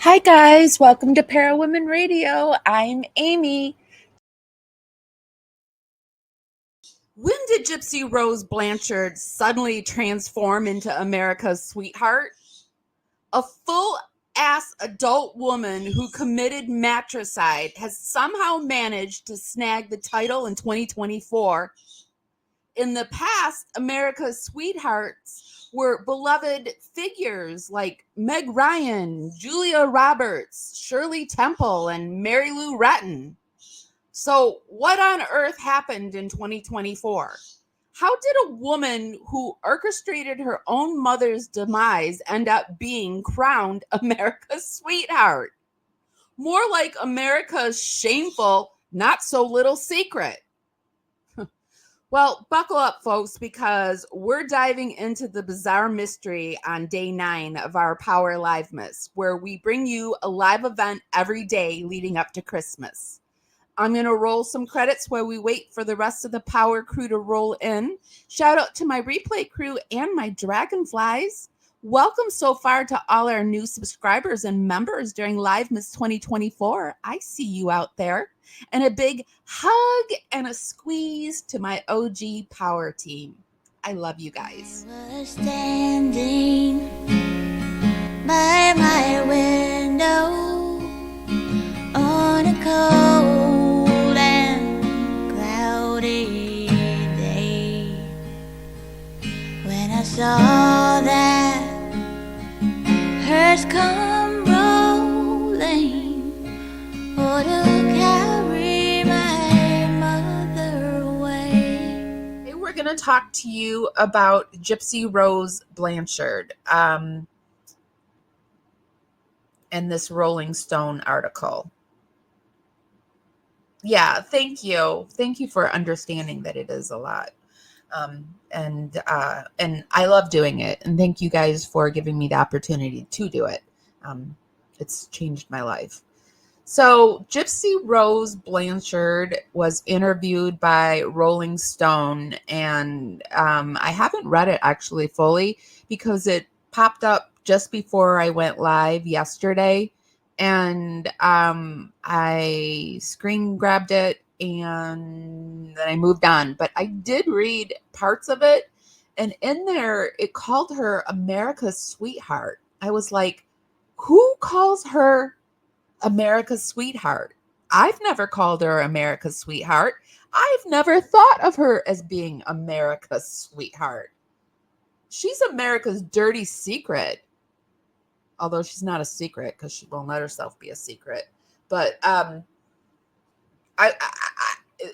Hi guys, welcome to Parawomenradio. I'm Amy. When did Gypsy Rose Blanchard suddenly transform into America's sweetheart? A full-ass adult woman who committed matricide has somehow managed to snag the title in 2024. In the past, America's sweethearts were beloved figures like Meg Ryan, Julia Roberts, Shirley Temple, and Mary Lou Retton. So, what on earth happened in 2024? How did a woman who orchestrated her own mother's demise end up being crowned America's sweetheart? More like America's shameful, not so little secret. Well, buckle up, folks, because we're diving into the bizarre mystery on day 9 of our Power Live Miss, where we bring you a live event every day leading up to Christmas. I'm going to roll some credits while we wait for the rest of the Power crew to roll in. Shout out to my replay crew and my dragonflies. Welcome so far to all our new subscribers and members during Live Miss 2024. I see you out there. And a big hug and a squeeze to my OG Power team. I love you guys. I was standing by my window on a cold and cloudy day when I saw that hearse come rolling for to carry my mother away. Today we're going to talk to you about Gypsy Rose Blanchard and this Rolling Stone article. Yeah, thank you. Thank you for understanding that it is a lot. And I love doing it. And thank you guys for giving me the opportunity to do it. It's changed my life. So Gypsy Rose Blanchard was interviewed by Rolling Stone, and I haven't read it actually fully because it popped up just before I went live yesterday, and I screen grabbed it and then I moved on. But I did read parts of it, and in there it called her America's sweetheart. I was like, who calls her America's sweetheart? I've never called her America's sweetheart. I've never thought of her as being America's sweetheart. She's America's dirty secret. Although she's not a secret because she won't let herself be a secret. But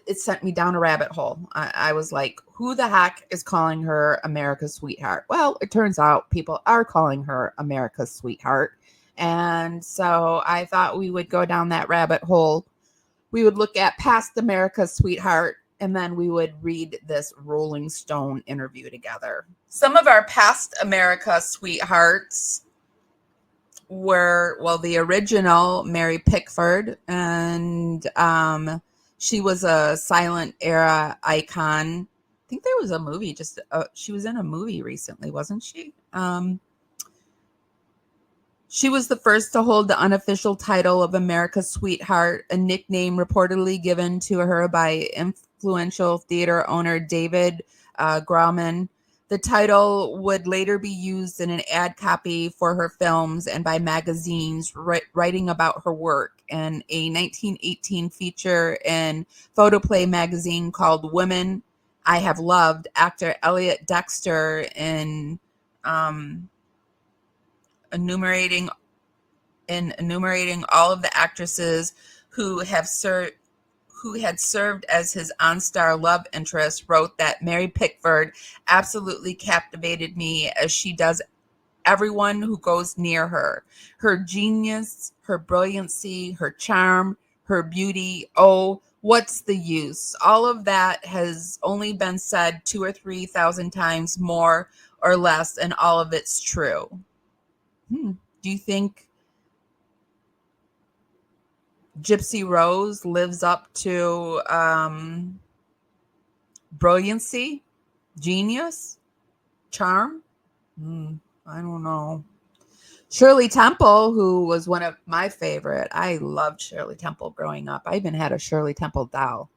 it sent me down a rabbit hole. I was like, who the heck is calling her America's sweetheart? Well, it turns out people are calling her America's sweetheart. And so I thought we would go down that rabbit hole. We would look at past America's sweetheart, and then we would read this Rolling Stone interview together. Some of our past America sweethearts were, well, the original Mary Pickford, and she was a silent era icon. I think there was a movie, she was in a movie recently, wasn't she? She was the first to hold the unofficial title of America's Sweetheart, a nickname reportedly given to her by influential theater owner David Grauman. The title would later be used in an ad copy for her films and by magazines writing about her work, in a 1918 feature in Photoplay magazine called Women I Have Loved. Actor Elliot Dexter in enumerating all of the actresses who had served as his on-star love interest, wrote that Mary Pickford absolutely captivated me as she does everyone who goes near her. Her genius, her brilliancy, her charm, her beauty. Oh, what's the use? All of that has only been said 2,000 or 3,000 times more or less, and all of it's true. Do you think Gypsy Rose lives up to brilliancy, genius, charm? I don't know. Shirley Temple, who was one of my favorite. I loved Shirley Temple growing up. I even had a Shirley Temple doll.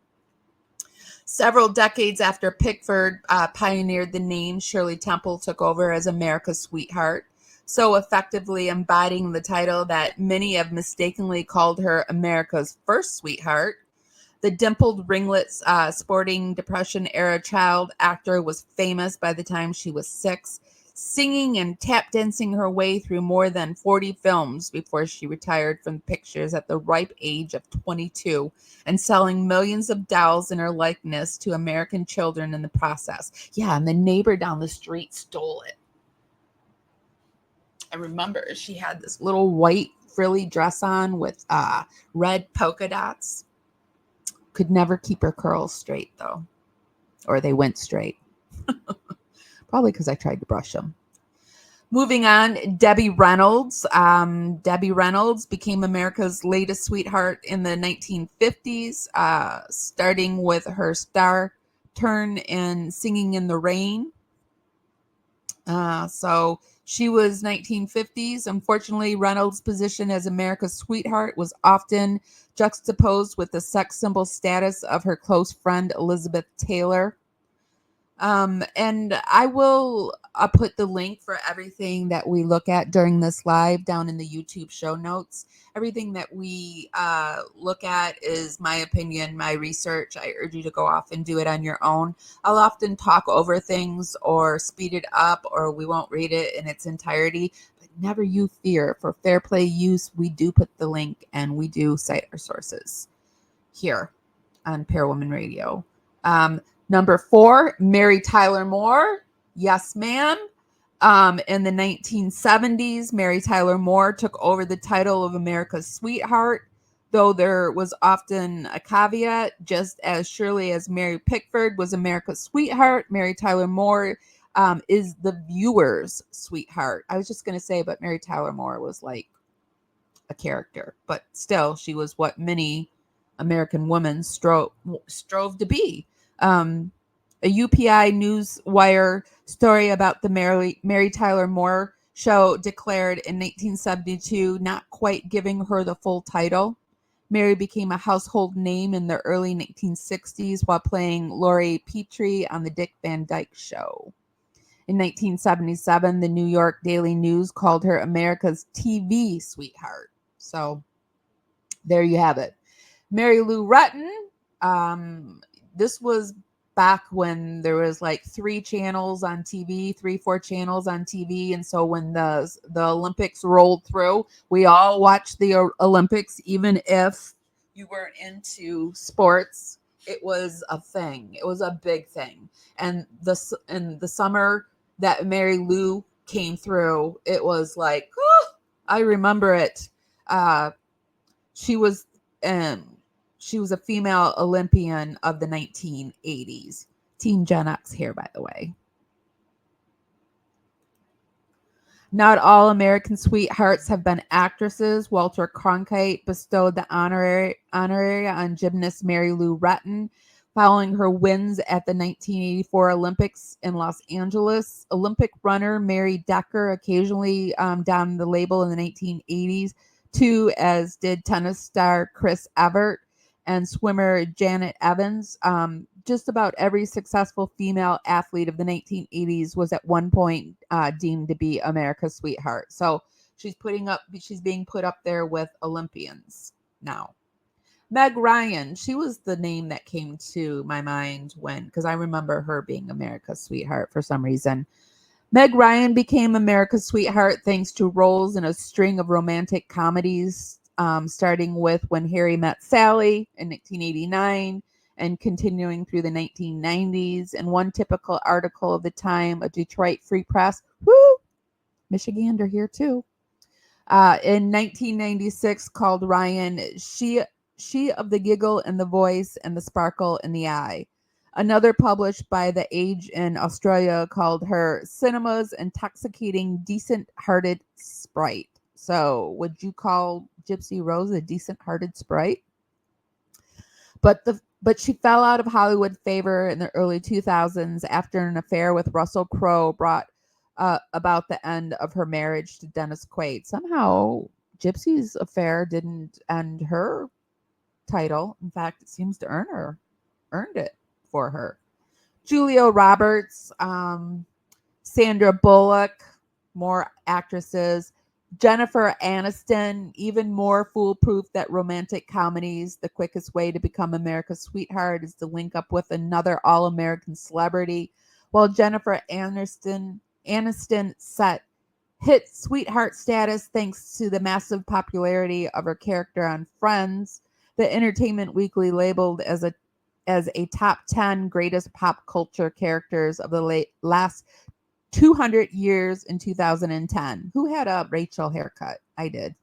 Several decades after Pickford pioneered the name, Shirley Temple took over as America's sweetheart, so effectively embodying the title that many have mistakenly called her America's first sweetheart. The dimpled ringlets, sporting Depression-era child actor was famous by the time she was 6, singing and tap dancing her way through more than 40 films before she retired from pictures at the ripe age of 22 and selling millions of dolls in her likeness to American children in the process. Yeah, and the neighbor down the street stole it. I remember she had this little white frilly dress on with red polka dots. Could never keep her curls straight, though. Or they went straight. Probably because I tried to brush them. Moving on, Debbie Reynolds. Debbie Reynolds became America's latest sweetheart in the 1950s, starting with her star turn in Singing in the Rain. So she was 1950s. Unfortunately, Reynolds' position as America's sweetheart was often juxtaposed with the sex symbol status of her close friend Elizabeth Taylor. And I will put the link for everything that we look at during this live down in the YouTube show notes. Everything that we look at is my opinion, my research. I urge you to go off and do it on your own. I'll often talk over things or speed it up, or we won't read it in its entirety. But never you fear. For fair play use, we do put the link and we do cite our sources here on Parawomenradio. Number 4, Mary Tyler Moore. Yes, ma'am. In the 1970s, Mary Tyler Moore took over the title of America's sweetheart, though there was often a caveat. Just as surely as Mary Pickford was America's sweetheart, Mary Tyler Moore is the viewer's sweetheart. I was just going to say, but Mary Tyler Moore was like a character, but still, she was what many American women strove to be. A UPI Newswire story about the Mary Tyler Moore show declared in 1972, not quite giving her the full title. Mary became a household name in the early 1960s while playing Laurie Petrie on the Dick Van Dyke Show. In 1977, the New York Daily News called her America's TV sweetheart. So there you have it. Mary Lou Retton. This was back when there was like 4 channels on TV. And so when the Olympics rolled through, we all watched the Olympics, even if you weren't into sports. It was a thing. It was a big thing. And in the summer that Mary Lou came through, it was like, I remember it. She was a female Olympian of the 1980s. Team Gen X here, by the way. Not all American sweethearts have been actresses. Walter Cronkite bestowed the honorary on gymnast Mary Lou Retton following her wins at the 1984 Olympics in Los Angeles. Olympic runner Mary Decker occasionally donned the label in the 1980s, too, as did tennis star Chris Evert and swimmer Janet Evans. Just about every successful female athlete of the 1980s was at one point deemed to be America's sweetheart. So she's being put up there with Olympians now. Meg Ryan, she was the name that came to my mind because I remember her being America's sweetheart for some reason. Meg Ryan became America's sweetheart thanks to roles in a string of romantic comedies, starting with When Harry Met Sally in 1989 and continuing through the 1990s. And one typical article of the time, a Detroit Free Press, Michigander here too, in 1996 called Ryan, she of the giggle and the voice and the sparkle in the eye. Another published by The Age in Australia called her Cinema's intoxicating, decent-hearted sprite. So would you call Gypsy Rose a decent-hearted sprite? But she fell out of Hollywood favor in the early 2000s after an affair with Russell Crowe brought about the end of her marriage to Dennis Quaid. Somehow, Gypsy's affair didn't end her title. In fact, it seems to earned it for her. Julia Roberts, Sandra Bullock, more actresses. Jennifer Aniston, even more foolproof that romantic comedies, the quickest way to become America's sweetheart is to link up with another all-American celebrity. While Jennifer Aniston set hit sweetheart status thanks to the massive popularity of her character on Friends, the Entertainment Weekly labeled as a top 10 greatest pop culture characters of the last 200 years in 2010. Who had a Rachel haircut? I did.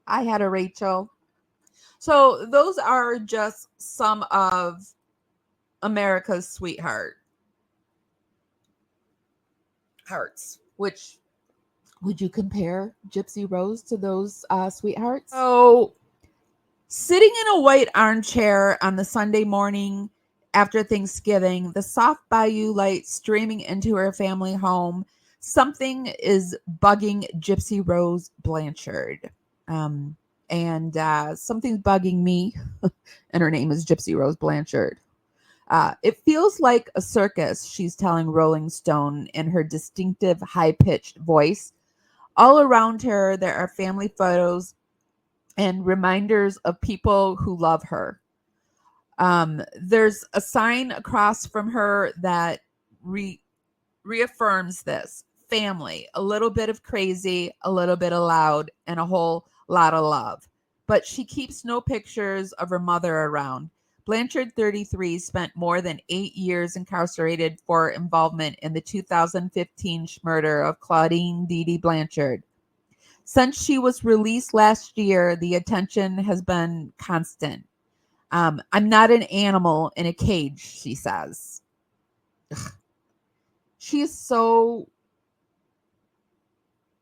I had a Rachel. So those are just some of America's sweethearts. Which would you compare Gypsy Rose to those sweethearts? So sitting in a white armchair on the Sunday morning after Thanksgiving, the soft bayou light streaming into her family home, something is bugging Gypsy Rose Blanchard. And something's bugging me, and her name is Gypsy Rose Blanchard. It feels like a circus, she's telling Rolling Stone in her distinctive high-pitched voice. All around her, there are family photos and reminders of people who love her. There's a sign across from her that reaffirms this. Family, a little bit of crazy, a little bit of loud, and a whole lot of love. But she keeps no pictures of her mother around. Blanchard, 33, spent more than 8 years incarcerated for involvement in the 2015 murder of Claudine Dee Dee Blanchard. Since she was released last year, the attention has been constant. I'm not an animal in a cage, she says. Ugh. She is so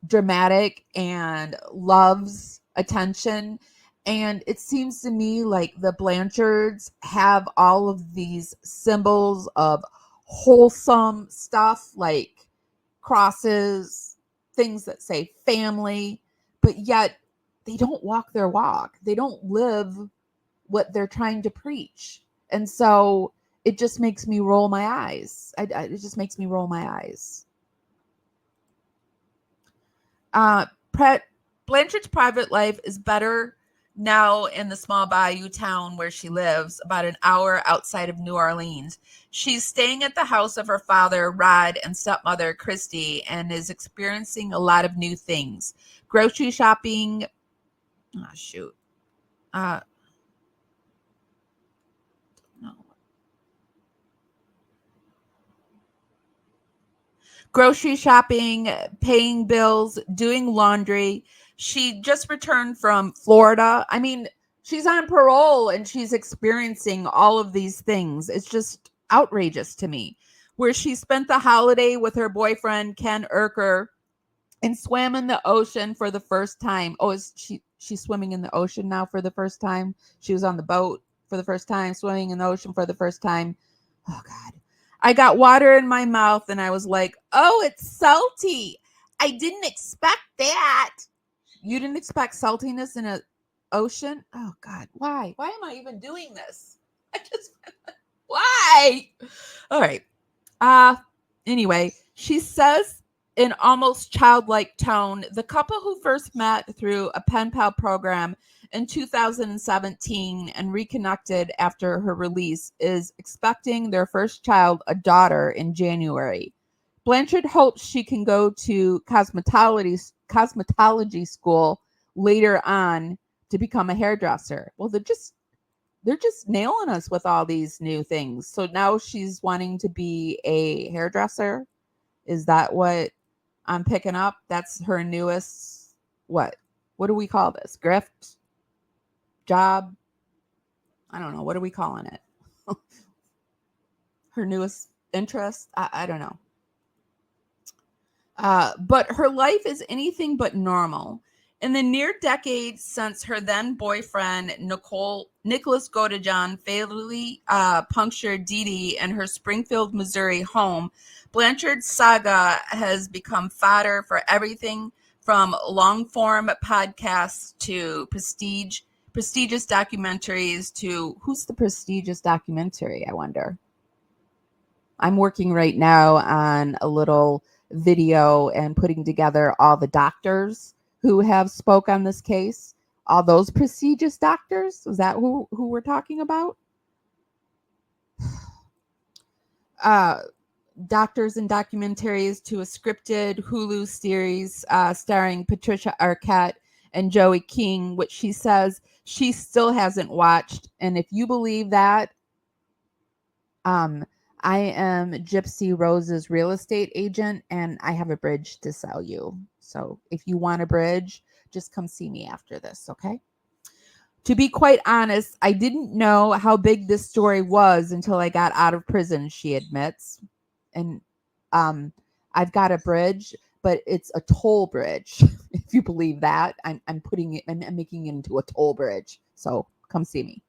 dramatic and loves attention. And it seems to me like the Blanchards have all of these symbols of wholesome stuff, like crosses, things that say family, but yet they don't walk their walk. They don't live what they're trying to preach. And so it just makes me roll my eyes. It just makes me roll my eyes. Blanchard's private life is better now in the small bayou town where she lives, about an hour outside of New Orleans. She's staying at the house of her father, Rod, and stepmother, Christy, and is experiencing a lot of new things. Grocery shopping. Oh, shoot. No. Grocery shopping, paying bills, doing laundry. She just returned from Florida. I mean, she's on parole and she's experiencing all of these things. It's just outrageous to me. Where she spent the holiday with her boyfriend, Ken Urker, and swam in the ocean for the first time. Oh, is she's swimming in the ocean now for the first time? She was on the boat for the first time, swimming in the ocean for the first time. Oh, God. I got water in my mouth and I was like, oh, it's salty. I didn't expect that. You didn't expect saltiness in an ocean? Oh, God. Why? Why am I even doing this? Why? All right. Anyway, she says in almost childlike tone, the couple who first met through a pen pal program in 2017 and reconnected after her release is expecting their first child, a daughter, in January. Blanchard hopes she can go to cosmetology school later on to become a hairdresser. Well, they're just nailing us with all these new things. So now she's wanting to be a hairdresser. Is that what I'm picking up? That's her newest, what do we call this? Grift? Job? I don't know. What are we calling it? Her newest interest? I don't know. But her life is anything but normal. In the near decade since her then boyfriend Nicholas Godejohn fatally punctured Dee Dee in her Springfield, Missouri home, Blanchard's saga has become fodder for everything from long-form podcasts to prestigious documentaries to who's the prestigious documentary, I wonder. I'm working right now on a little video and putting together all the doctors who have spoke on this case. All those prestigious doctors. Is that who we're talking about? Doctors and documentaries to a scripted Hulu series starring Patricia Arquette and Joey King, which she says she still hasn't watched. And if you believe that, I am Gypsy Rose's real estate agent, and I have a bridge to sell you. So if you want a bridge, just come see me after this, okay? To be quite honest, I didn't know how big this story was until I got out of prison, she admits. And I've got a bridge, but it's a toll bridge. If you believe that, I'm putting it, I'm making it into a toll bridge. So come see me.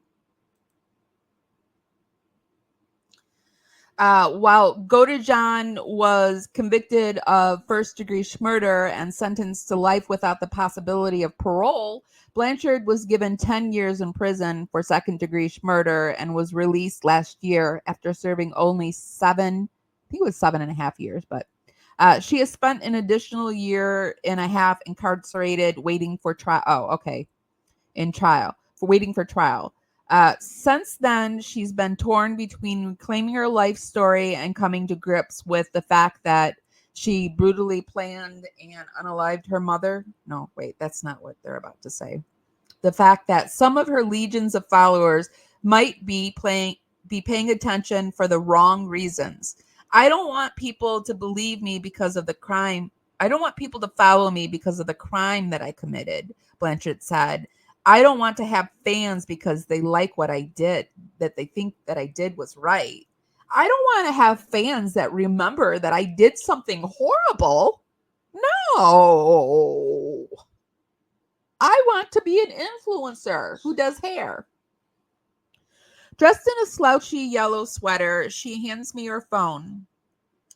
While Godejohn was convicted of first-degree murder and sentenced to life without the possibility of parole, Blanchard was given 10 years in prison for second-degree murder and was released last year after serving only 7.5 years. But she has spent an additional year and a half incarcerated waiting for trial. Waiting for trial. Since then, she's been torn between reclaiming her life story and coming to grips with the fact that she brutally planned and unalived her mother. No, wait, that's not what they're about to say. The fact that some of her legions of followers might be paying attention for the wrong reasons. I don't want people to believe me because of the crime. I don't want people to follow me because of the crime that I committed, Blanchard said. I don't want to have fans because they like what I did, that they think that I did was right. I don't want to have fans that remember that I did something horrible. No. I want to be an influencer who does hair. Dressed in a slouchy yellow sweater, she hands me her phone.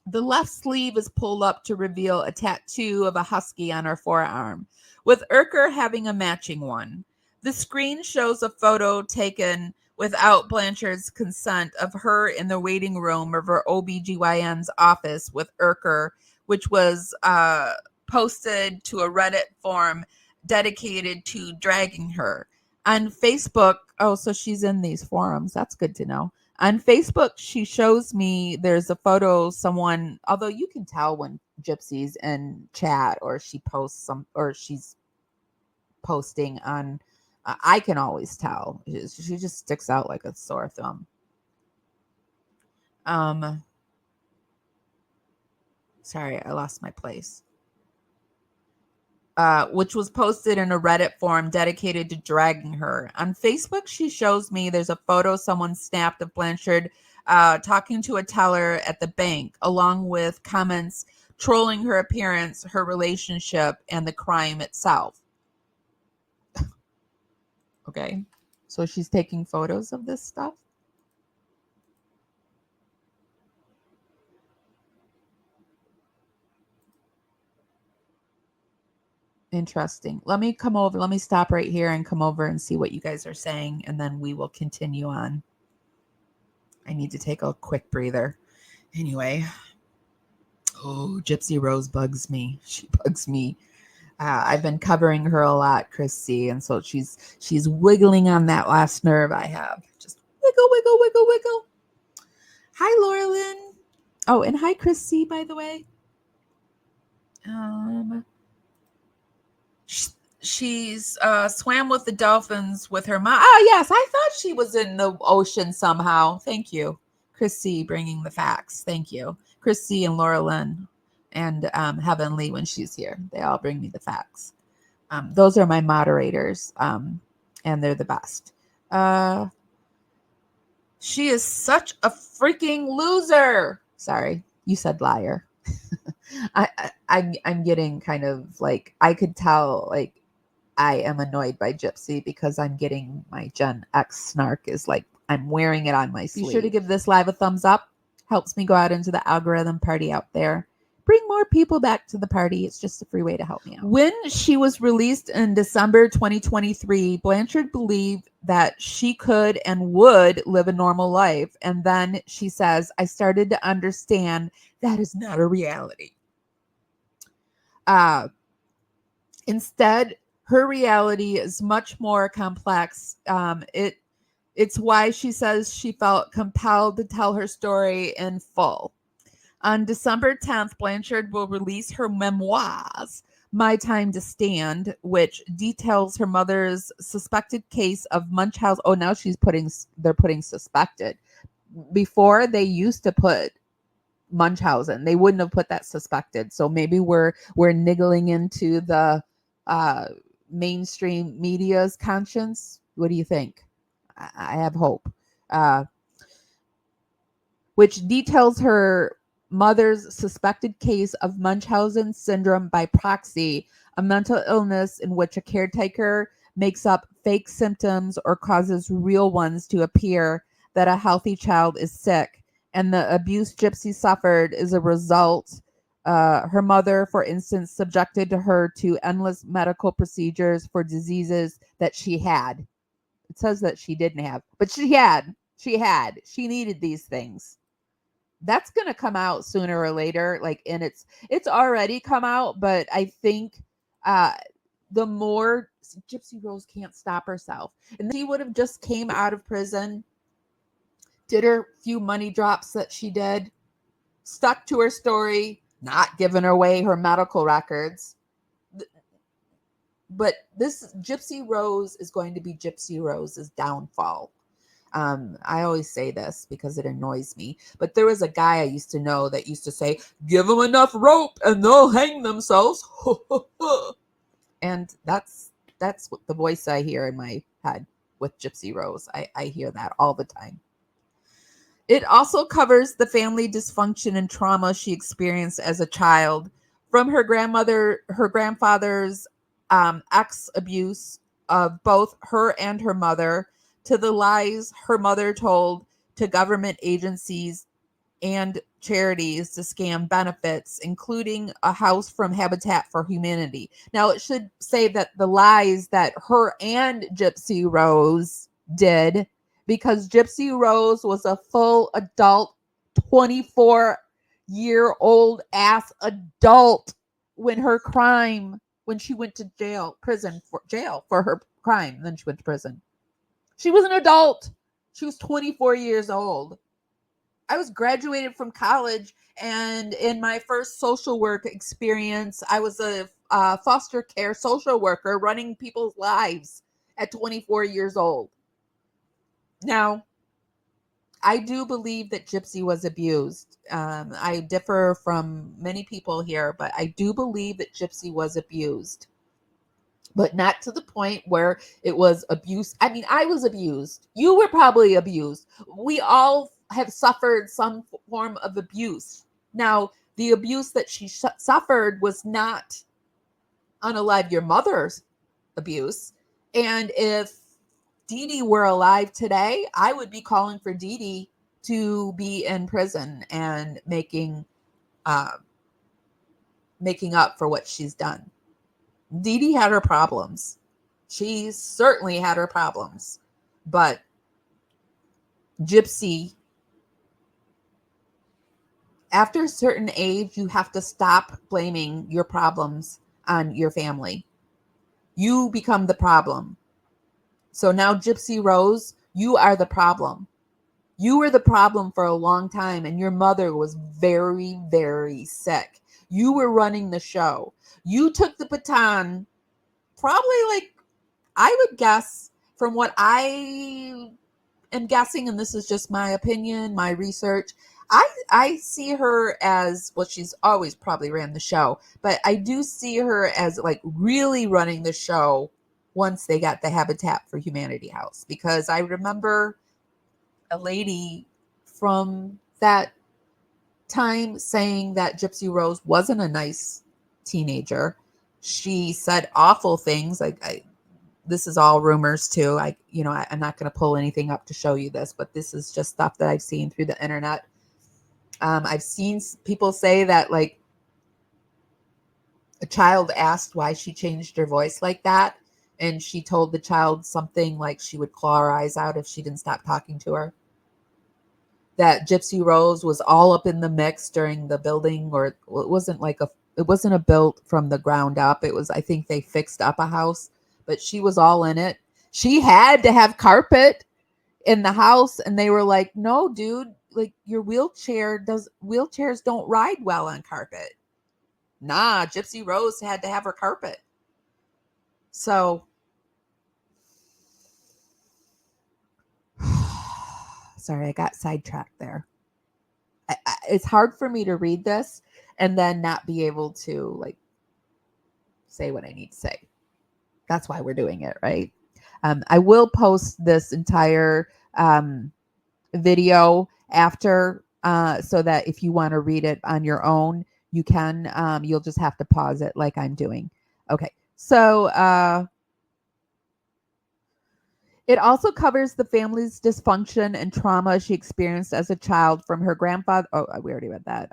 The left sleeve is pulled up to reveal a tattoo of a husky on her forearm, with Erker having a matching one. The screen shows a photo taken without Blanchard's consent of her in the waiting room of her OBGYN's office with Erker, which was posted to a Reddit forum dedicated to dragging her. On Facebook, so she's in these forums. That's good to know. On Facebook, she shows me there's a photo of someone, although you can tell when Gypsy's in chat or she posts or she's posting on, I can always tell. She just sticks out like a sore thumb. Sorry, I lost my place. Which was posted in a Reddit forum dedicated to dragging her. On Facebook, she shows me there's a photo someone snapped of Blanchard talking to a teller at the bank, along with comments trolling her appearance, her relationship, and the crime itself. Okay, so she's taking photos of this stuff. Interesting. Let me stop right here and come over and see what you guys are saying, and then we will continue on. I need to take a quick breather. Anyway. Oh, Gypsy Rose bugs me. She bugs me. I've been covering her a lot, Chris C. And so she's wiggling on that last nerve I have. Just wiggle, wiggle, wiggle, wiggle. Hi, Laura Lynn. Oh, and hi, Chris C, by the way. She's swam with the dolphins with her mom. Oh, yes, I thought she was in the ocean somehow. Thank you. Chris C bringing the facts. Thank you. Chris C and Laura Lynn. And Heavenly when she's here. They all bring me the facts. Those are my moderators, and they're the best. She is such a freaking loser. Sorry, you said liar. I'm getting kind of like, I could tell, like, I am annoyed by Gypsy because I'm getting my Gen X snark is like, I'm wearing it on my sleeve. Be sure to give this live a thumbs up. Helps me go out into the algorithm party out there. Bring more people back to the party. It's just a free way to help me out. When she was released in December 2023, Blanchard believed that she could and would live a normal life. And then she says, I started to understand that is not a reality. Instead, her reality is much more complex. It's why she says she felt compelled to tell her story in full. On December 10th, Blanchard will release her memoirs, My Time to Stand, which details her mother's suspected case of Munchausen. Oh, now they're putting suspected. Before, they used to put Munchausen. They wouldn't have put that suspected. So maybe we're niggling into the mainstream media's conscience. What do you think? I have hope. Which details her mother's suspected case of Munchausen syndrome by proxy, a mental illness in which a caretaker makes up fake symptoms or causes real ones to appear that a healthy child is sick. And the abuse Gypsy suffered is a result. Her mother, for instance, subjected her to endless medical procedures for diseases that she had. It says that she didn't have, but she had. She needed these things. That's going to come out sooner or later. And it's already come out, but I think the more Gypsy Rose can't stop herself. And she would have just came out of prison, did her few money drops that she did, stuck to her story, not giving away her medical records. But this Gypsy Rose is going to be Gypsy Rose's downfall. I always say this because it annoys me, but there was a guy I used to know that used to say, give them enough rope and they'll hang themselves. And that's what the voice I hear in my head with Gypsy Rose. I hear that all the time. It also covers the family dysfunction and trauma she experienced as a child, from her grandfather's ex abuse of both her and her mother, to the lies her mother told to government agencies and charities to scam benefits, including a house from Habitat for Humanity. Now, it should say that the lies that her and Gypsy Rose did, because Gypsy Rose was a full adult, 24-year-old ass adult when she went to jail for her crime. Then she went to prison. She was an adult. She was 24 years old. I was graduated from college, and in my first social work experience, I was a foster care social worker running people's lives at 24 years old. Now, I do believe that Gypsy was abused. I differ from many people here, but I do believe that Gypsy was abused. But not to the point where it was abuse. I mean, I was abused. You were probably abused. We all have suffered some form of abuse. Now, the abuse that she suffered was not unalive your mother's abuse. And if Dee Dee were alive today, I would be calling for Dee Dee to be in prison and making up for what she's done. Dee Dee had her problems. She certainly had her problems. But Gypsy, after a certain age, you have to stop blaming your problems on your family. You become the problem. So now, Gypsy Rose, you are the problem. You were the problem for a long time, and your mother was very, very sick. You were running the show. You took the baton, probably I would guess, from what I am guessing, and this is just my opinion, my research, I see her as, well, she's always probably ran the show, but I do see her as really running the show once they got the Habitat for Humanity house, because I remember a lady from that time saying that Gypsy Rose wasn't a nice teenager. She said awful things. This is all rumors too. I'm not going to pull anything up to show you this, but this is just stuff that I've seen through the internet. I've seen people say that like a child asked why she changed her voice like that, and she told the child something like she would claw her eyes out if she didn't stop talking to her. That Gypsy Rose was all up in the mix during the building, or it wasn't a built from the ground up. It was, I think they fixed up a house, but she was all in it. She had to have carpet in the house, and they were like, no, dude, like your wheelchairs don't ride well on carpet. Nah, Gypsy Rose had to have her carpet. So sorry, I got sidetracked there. It's hard for me to read this and then not be able to like say what I need to say. That's why we're doing it, right? I will post this entire video after, so that if you want to read it on your own, you can. You'll just have to pause it like I'm doing. Okay, so it also covers the family's dysfunction and trauma she experienced as a child from her grandfather. Oh, we already read that.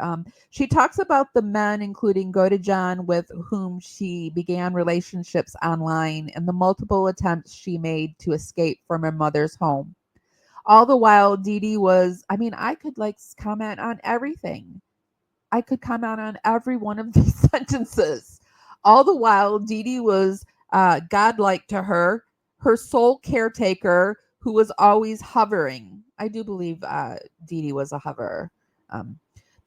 She talks about the men, including John, with whom she began relationships online, and the multiple attempts she made to escape from her mother's home. All the while, Dee Dee was, I could like comment on everything. I could comment on every one of these sentences. All the while, Dee Dee was godlike to her sole caretaker, who was always hovering. I do believe Dee Dee was a hoverer.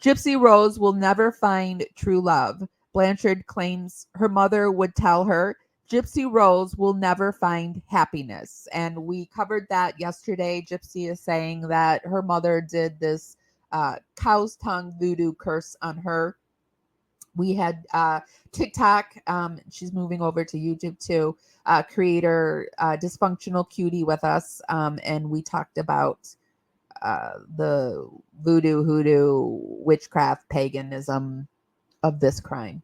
Gypsy Rose will never find true love. Blanchard claims her mother would tell her, Gypsy Rose will never find happiness. And we covered that yesterday. Gypsy is saying that her mother did this cow's tongue voodoo curse on her. We had TikTok. She's moving over to YouTube too. Creator Dysfunctional Cutie with us. And we talked about the voodoo, hoodoo, witchcraft, paganism of this crime.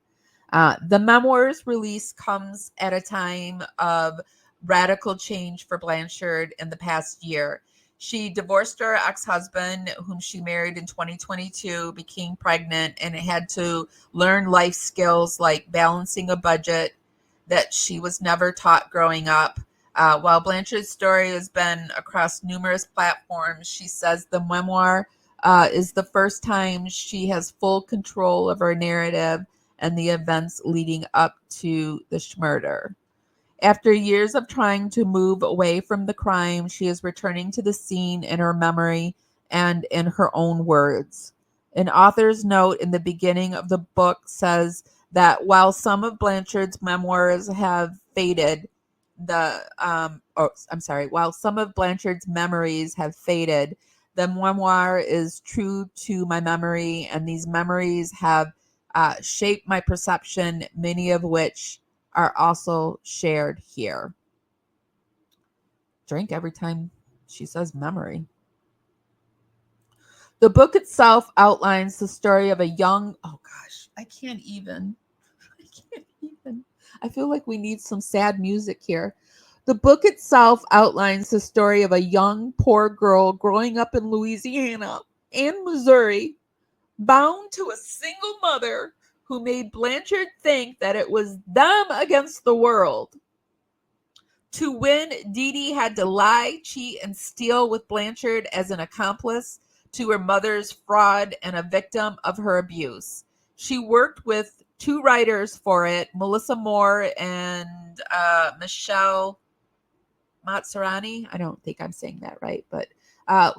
The memoir's release comes at a time of radical change for Blanchard in the past year. She divorced her ex-husband, whom she married in 2022, became pregnant, and had to learn life skills like balancing a budget that she was never taught growing up. While Blanchard's story has been across numerous platforms, she says the memoir is the first time she has full control of her narrative and the events leading up to the murder. After years of trying to move away from the crime, she is returning to the scene in her memory and in her own words. An author's note in the beginning of the book says that while some of Blanchard's memoirs have faded, while some of Blanchard's memories have faded, the memoir is true to my memory, and these memories have shaped my perception, many of which are also shared here. Drink every time she says memory. The book itself outlines the story of a young, I feel like we need some sad music here. The book itself outlines the story of a young, poor girl growing up in Louisiana and Missouri, bound to a single mother who made Blanchard think that it was them against the world. To win, Dee Dee had to lie, cheat, and steal with Blanchard as an accomplice to her mother's fraud and a victim of her abuse. She worked with two writers for it, Melissa Moore and Michelle Mazzarani. I don't think I'm saying that right, but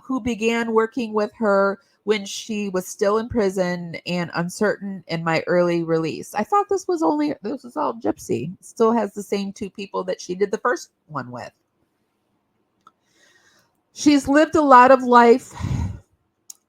who began working with her when she was still in prison and uncertain in my early release. I thought this was all Gypsy. Still has the same two people that she did the first one with. She's lived a life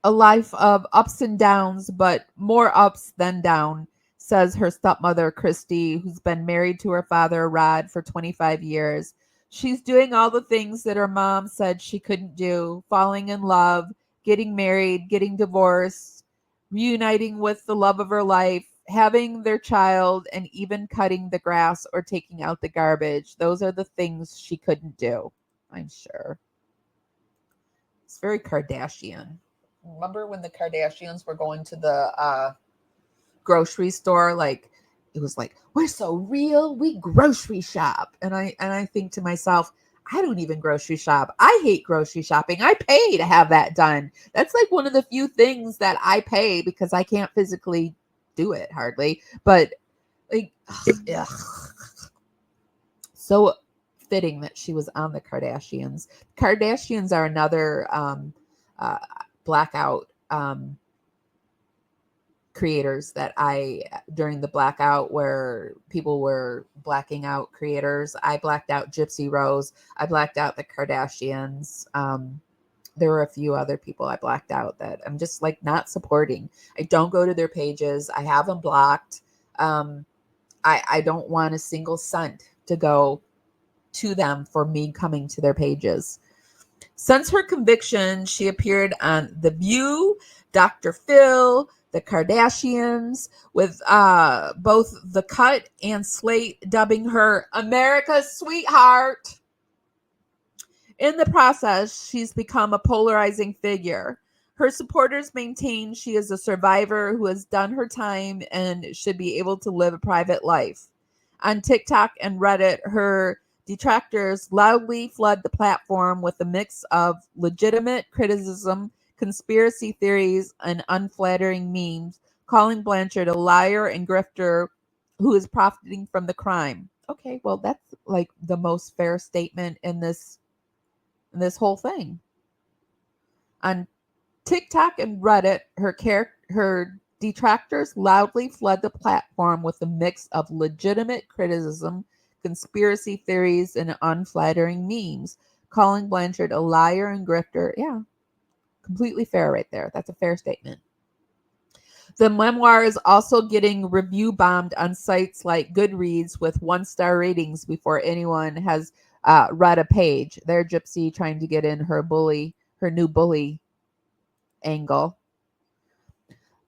of ups and downs, but more ups than down, says her stepmother, Christy, who's been married to her father, Rod, for 25 years. She's doing all the things that her mom said she couldn't do, falling in love, getting married, getting divorced, reuniting with the love of her life, having their child, and even cutting the grass or taking out the garbage. Those are the things she couldn't do, I'm sure. It's very Kardashian. Remember when the Kardashians were going to the grocery store? Like, it was like, we're so real, we grocery shop. And I think to myself, I don't even grocery shop. I hate grocery shopping. I pay to have that done. That's like one of the few things that I pay because I can't physically do it hardly. But like, ugh. So fitting that she was on the Kardashians. Kardashians are another blackout creators that during the blackout where people were blacking out creators, I blacked out Gypsy Rose. I blacked out the Kardashians. There were a few other people I blacked out that I'm just like not supporting. I don't go to their pages. I have them blocked. I don't want a single cent to go to them for me coming to their pages. Since her conviction, she appeared on The View, Dr. Phil, The Kardashians, with both The Cut and Slate dubbing her America's sweetheart. In the process, she's become a polarizing figure. Her supporters maintain she is a survivor who has done her time and should be able to live a private life. On TikTok and Reddit, her detractors loudly flood the platform with a mix of legitimate criticism, conspiracy theories, and unflattering memes, calling Blanchard a liar and grifter who is profiting from the crime. Okay, well, that's like the most fair statement in this whole thing. On TikTok and Reddit, her detractors loudly flood the platform with a mix of legitimate criticism, conspiracy theories, and unflattering memes, calling Blanchard a liar and grifter. Yeah, completely fair right there. That's a fair statement. The memoir is also getting review bombed on sites like Goodreads with 1-star ratings before anyone has read a page. They're Gypsy trying to get in her new bully angle.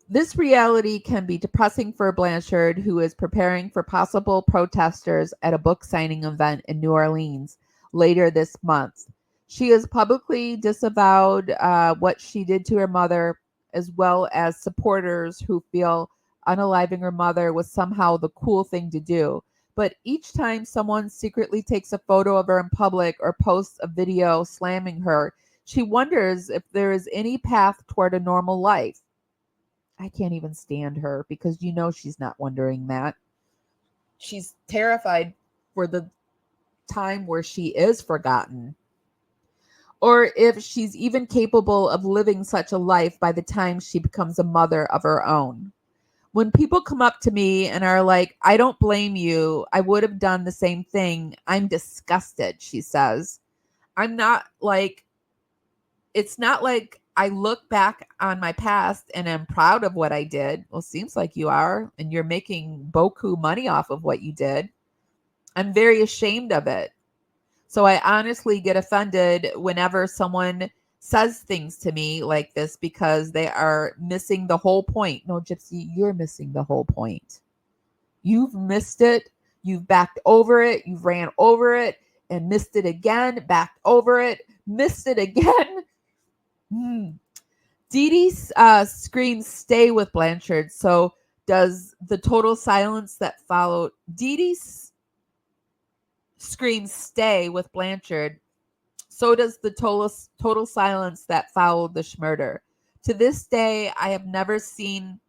This reality can be depressing for Blanchard, who is preparing for possible protesters at a book signing event in New Orleans later this month. She has publicly disavowed what she did to her mother, as well as supporters who feel unaliving her mother was somehow the cool thing to do. But each time someone secretly takes a photo of her in public or posts a video slamming her, she wonders if there is any path toward a normal life. I can't even stand her because she's not wondering that. She's terrified for the time where she is forgotten, or if she's even capable of living such a life by the time she becomes a mother of her own. When people come up to me and are like, I don't blame you, I would have done the same thing, I'm disgusted, she says. It's not like I look back on my past and am proud of what I did. Well, seems like you are, and you're making beaucoup money off of what you did. I'm very ashamed of it. So I honestly get offended whenever someone says things to me like this because they are missing the whole point. No, Gypsy, you're missing the whole point. You've missed it. You've backed over it. You've ran over it and missed it again, backed over it, missed it again. Dee Dee screams, "Stay with Blanchard." So does the total silence that followed. Dee Dee screams, "Stay with Blanchard." So does the total silence that followed the murder. To this day, I have never seen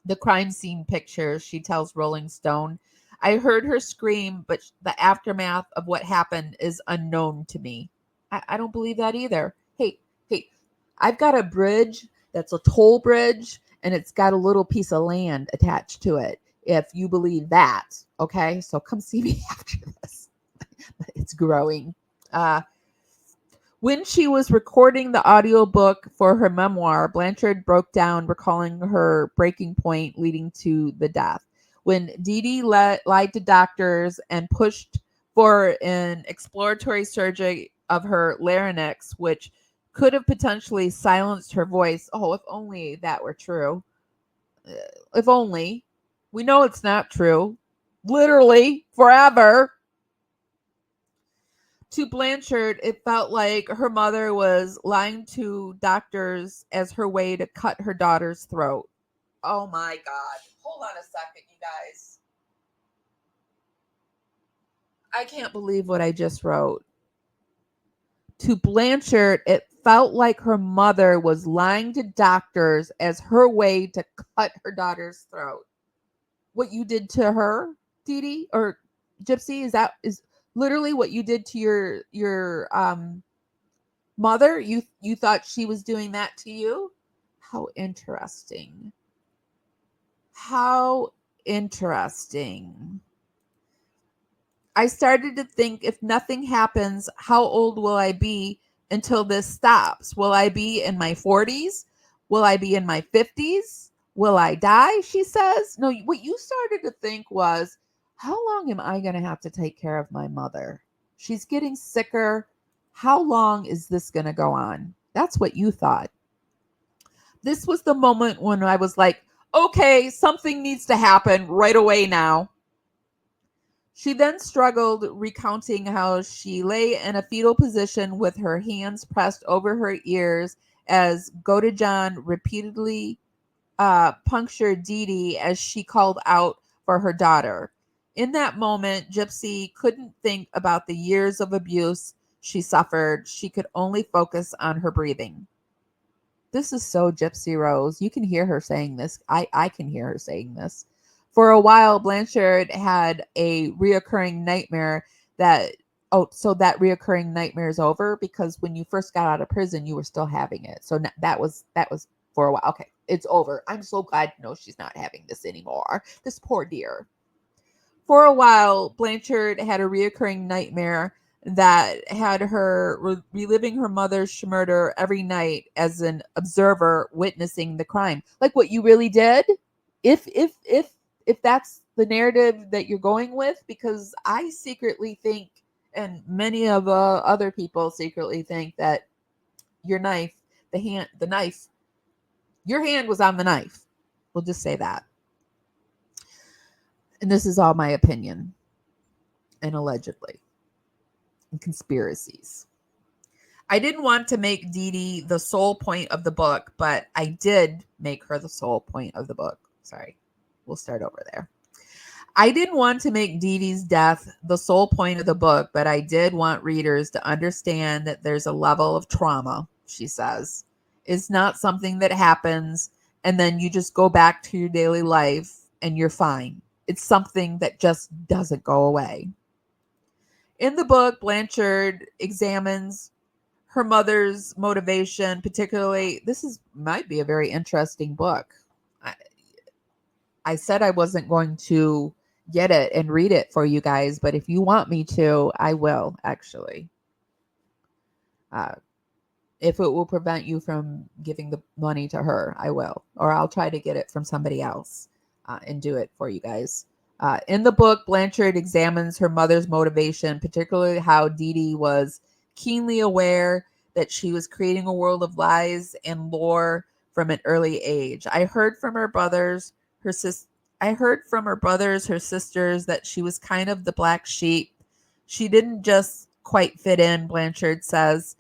the crime scene pictures, she tells Rolling Stone. I heard her scream, but the aftermath of what happened is unknown to me. I don't believe that either. Hey, I've got a bridge that's a toll bridge, and it's got a little piece of land attached to it, if you believe that. Okay, so come see me after this. It's growing. When she was recording the audiobook for her memoir, Blanchard broke down, recalling her breaking point leading to the death. When Dee Dee lied to doctors and pushed for an exploratory surgery of her larynx, which could have potentially silenced her voice. Oh, if only that were true. If only. We know it's not true. Literally forever. To Blanchard, it felt like her mother was lying to doctors as her way to cut her daughter's throat. Oh my God. Hold on a second, you guys. I can't believe what I just wrote. To Blanchard, it felt like her mother was lying to doctors as her way to cut her daughter's throat. What you did to her, Dee Dee, or Gypsy, is literally what you did to your mother? You thought she was doing that to you? How interesting. How interesting. I started to think, if nothing happens, how old will I be until this stops? Will I be in my 40s? Will I be in my 50s? Will I die? She says. No, what you started to think was, how long am I going to have to take care of my mother? She's getting sicker. How long is this going to go on? That's what you thought. This was the moment when I was like, okay, something needs to happen right away now. She then struggled, recounting how she lay in a fetal position with her hands pressed over her ears as Godejohn repeatedly punctured Dee Dee as she called out for her daughter. In that moment, Gypsy couldn't think about the years of abuse she suffered. She could only focus on her breathing. This is so Gypsy Rose. You can hear her saying this. I can hear her saying this. For a while, Blanchard had a reoccurring nightmare that reoccurring nightmare is over, because when you first got out of prison, you were still having it. So that was for a while. Okay, it's over. I'm so glad to know she's not having this anymore. This poor dear. For a while, Blanchard had a reoccurring nightmare that had her reliving her mother's murder every night as an observer witnessing the crime. Like what you really did? If that's the narrative that you're going with, because I secretly think, and many of other people secretly think, that your knife, your hand was on the knife. We'll just say that. And this is all my opinion, and allegedly, and conspiracies. I didn't want to make Dee Dee the sole point of the book, but I did make her the sole point of the book. Sorry. We'll start over there. I didn't want to make Dee Dee's death the sole point of the book, but I did want readers to understand that there's a level of trauma, she says. It's not something that happens and then you just go back to your daily life and you're fine. It's something that just doesn't go away. In the book, Blanchard examines her mother's motivation, particularly. Might be a very interesting book. I said I wasn't going to get it and read it for you guys, but if you want me to, I will, actually. If it will prevent you from giving the money to her, I will. Or I'll try to get it from somebody else and do it for you guys. In the book, Blanchard examines her mother's motivation, particularly how Dee Dee was keenly aware that she was creating a world of lies and lore from an early age. I heard from her brothers, her sisters, that she was kind of the black sheep. She didn't just quite fit in, Blanchard says.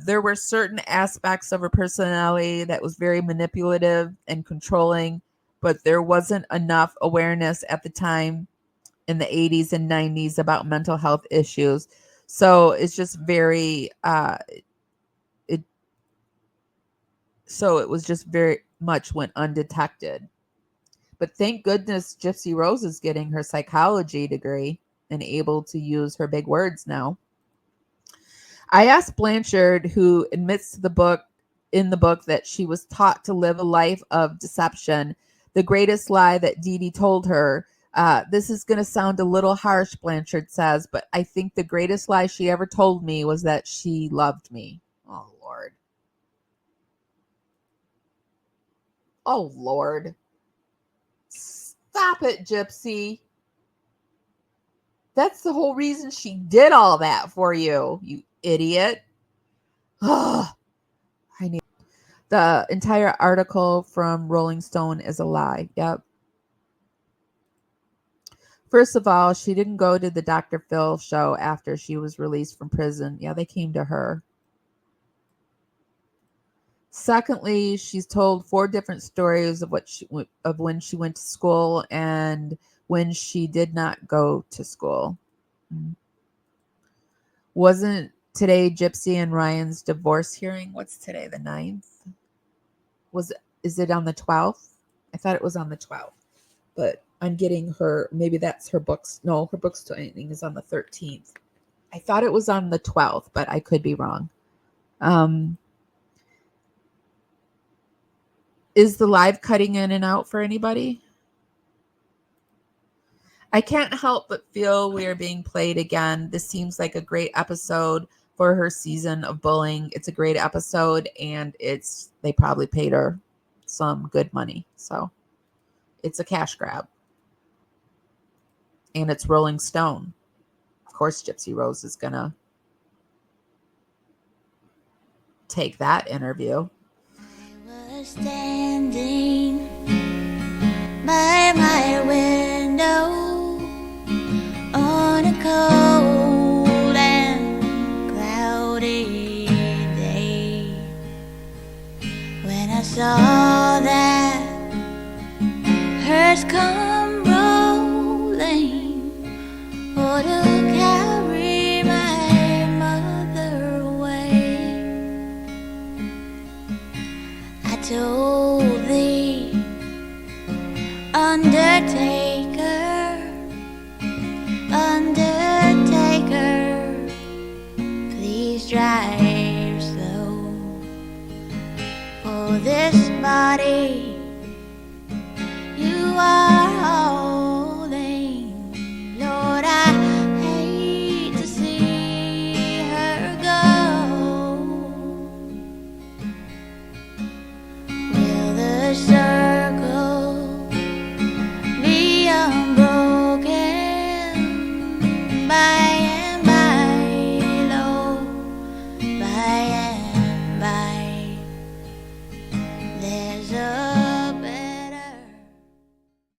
There were certain aspects of her personality that was very manipulative and controlling, but there wasn't enough awareness at the time in the 80s and 90s about mental health issues. So it's just very, it was just very much went undetected. But thank goodness Gypsy Rose is getting her psychology degree and able to use her big words now. I asked Blanchard, who admits to in the book that she was taught to live a life of deception, the greatest lie that Dee Dee told her. This is going to sound a little harsh, Blanchard says, but I think the greatest lie she ever told me was that she loved me. Oh, Lord. Oh, Lord. Stop it, Gypsy. That's the whole reason she did all that for you, you idiot. I need the entire article from Rolling Stone is a lie. Yep. First of all, she didn't go to the Dr. Phil show after she was released from prison. Yeah, they came to her. Secondly, she's told 4 different stories of when she went to school and when she did not go to school. Wasn't today Gypsy and Ryan's divorce hearing? What's today, the 9th? Is it on the 12th? I thought it was on the 12th. But I'm getting her, maybe that's her books. No, her books signing is on the 13th. I thought it was on the 12th, but I could be wrong. Is the live cutting in and out for anybody? I can't help but feel we are being played again. This seems like a great episode for her season of bullying. It's a great episode, and they probably paid her some good money. So it's a cash grab. And it's Rolling Stone. Of course, Gypsy Rose is going to take that interview. I was standing by my window on a cold and cloudy day when I saw that hearse come rolling for to carry my mother away. I told the Undertaker, please drive slow, for this body